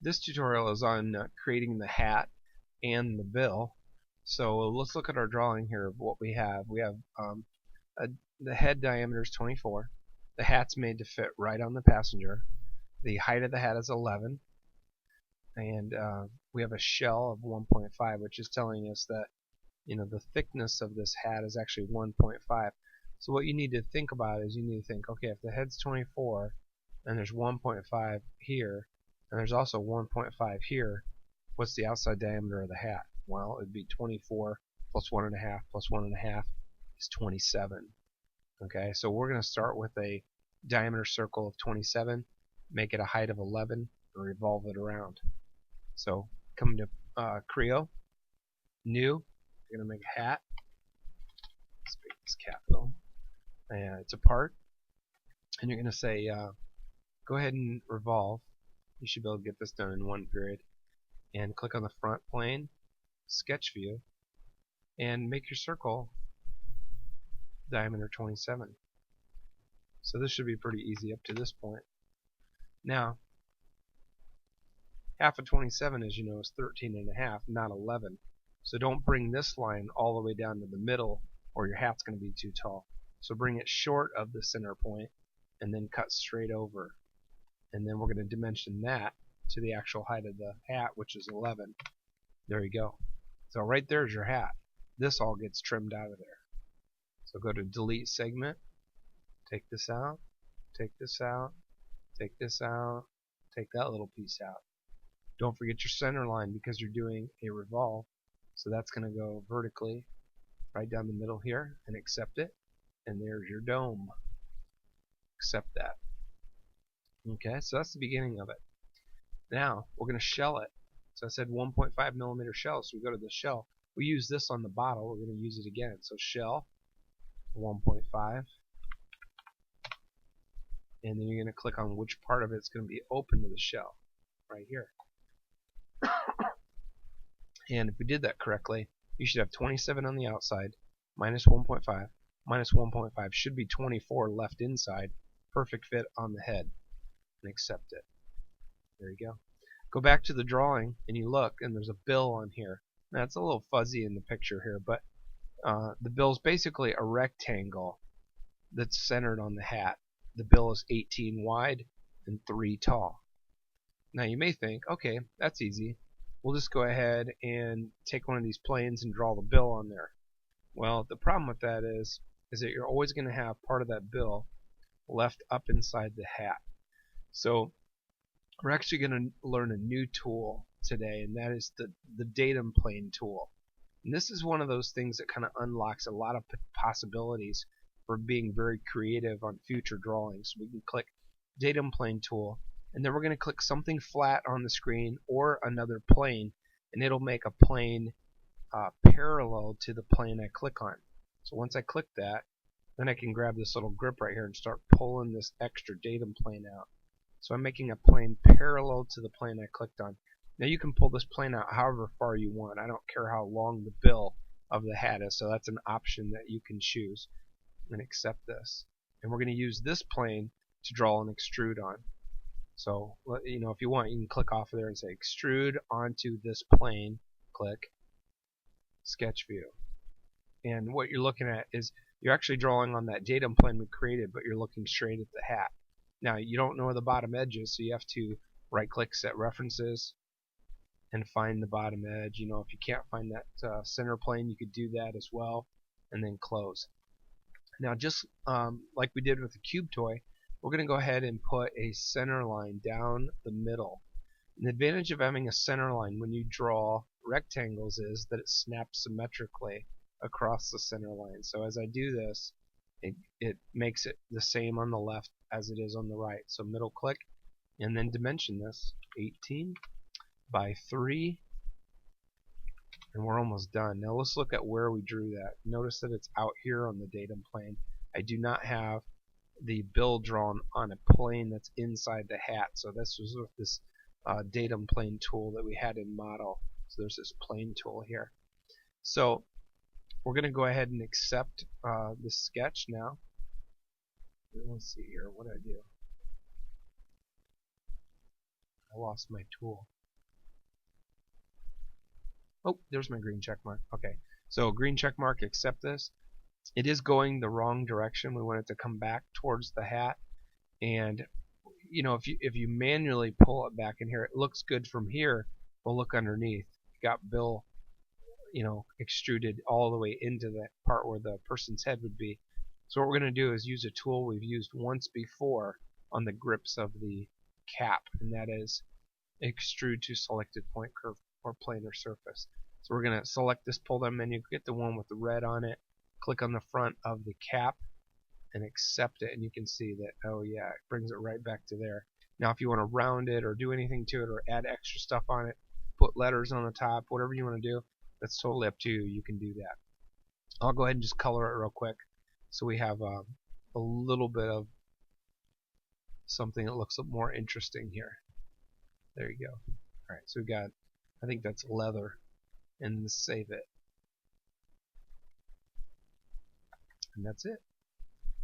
This tutorial is on creating the hat and the bill. So let's look at our drawing here of what we have. We have the head diameter is 24. The hat's made to fit right on the passenger. The height of the hat is 11. And we have a shell of 1.5, which is telling us that the thickness of this hat is actually 1.5. So what you need to think about is you need to think, okay, if the head's 24 and there's 1.5 here, and there's also 1.5 here, what's the outside diameter of the hat? Well, it'd be 24 plus 1.5 plus 1.5 is 27. Okay, so we're going to start with a diameter circle of 27, make it a height of 11, and revolve it around. So come to Creo, New, you're going to make a hat. Let's make this capital. And it's a part. And you're going to say, go ahead and revolve. You should be able to get this done in one period. And click on the front plane, sketch view, and make your circle diameter 27. So this should be pretty easy up to this point. Now, half of 27, as you know, is 13.5, not 11. So don't bring this line all the way down to the middle, or your hat's going to be too tall. So bring it short of the center point, and then cut straight over. And then we're going to dimension that to the actual height of the hat, which is 11. There you go. So right there's your hat. This all gets trimmed out of there. So go to delete segment, take this out, take this out, take this out, take that little piece out. Don't forget your center line because you're doing a revolve. So that's going to go vertically right down the middle here, and accept it. And there's your dome. Accept that. Okay, so that's the beginning of it. Now we're going to shell it. So I said 1.5 millimeter shell, so we go to the shell. We use this on the bottle, we're going to use it again. So shell 1.5, and then you're going to click on which part of it's going to be open to the shell, right here. And if we did that correctly, you should have 27 on the outside, minus 1.5, minus 1.5 should be 24 left inside, perfect fit on the head, and accept it. There you go. Go back to the drawing and you look, and there's a bill on here. Now it's a little fuzzy in the picture here, but the bill is basically a rectangle that's centered on the hat. The bill is 18 wide and 3 tall. Now you may think, okay, that's easy. We'll just go ahead and take one of these planes and draw the bill on there. Well, the problem with that is that you're always going to have part of that bill left up inside the hat. So we're actually going to learn a new tool today, and that is the datum plane tool. And this is one of those things that kind of unlocks a lot of possibilities for being very creative on future drawings. We can click datum plane tool, and then we're going to click something flat on the screen or another plane, and it'll make a plane parallel to the plane I click on. So once I click that, then I can grab this little grip right here and start pulling this extra datum plane out. So I'm making a plane parallel to the plane I clicked on. Now you can pull this plane out however far you want. I don't care how long the bill of the hat is, so that's an option that you can choose. And accept this. And we're going to use this plane to draw an extrude on. So if you want, you can click off of there and say extrude onto this plane. Click sketch view. And what you're looking at is you're actually drawing on that datum plane we created, but you're looking straight at the hat. Now you don't know where the bottom edge is, so you have to right click set references and find the bottom edge. If you can't find that center plane, you could do that as well, and then close. Now just like we did with the cube toy, we're going to go ahead and put a center line down the middle. And the advantage of having a center line when you draw rectangles is that it snaps symmetrically across the center line. So as I do this, it makes it the same on the left as it is on the right. So middle click, and then dimension this 18 by 3, and we're almost done. Now let's look at where we drew that. Notice that it's out here on the datum plane. I do not have the bill drawn on a plane that's inside the hat. So this was with this datum plane tool that we had in model. So there's this plane tool here. So we're going to go ahead and accept this sketch now. Let's see here, what do I do? I lost my tool. Oh, there's my green check mark. Okay, so green check mark, accept this. It is going the wrong direction. We want it to come back towards the hat. And if you manually pull it back in here, it looks good from here. We'll look underneath. You got Bill, extruded all the way into the part where the person's head would be. So what we're going to do is use a tool we've used once before on the grips of the cap, and that is extrude to selected point, curve, or planar surface. So we're going to select this pull down menu, get the one with the red on it, click on the front of the cap, and accept it, and you can see that, oh yeah, it brings it right back to there. Now if you want to round it or do anything to it or add extra stuff on it, put letters on the top, whatever you want to do, that's totally up to you. You can do that. I'll go ahead and just color it real quick so we have a little bit of something that looks more interesting here. There you go. Alright, so we got, I think that's leather, and save it. And that's it.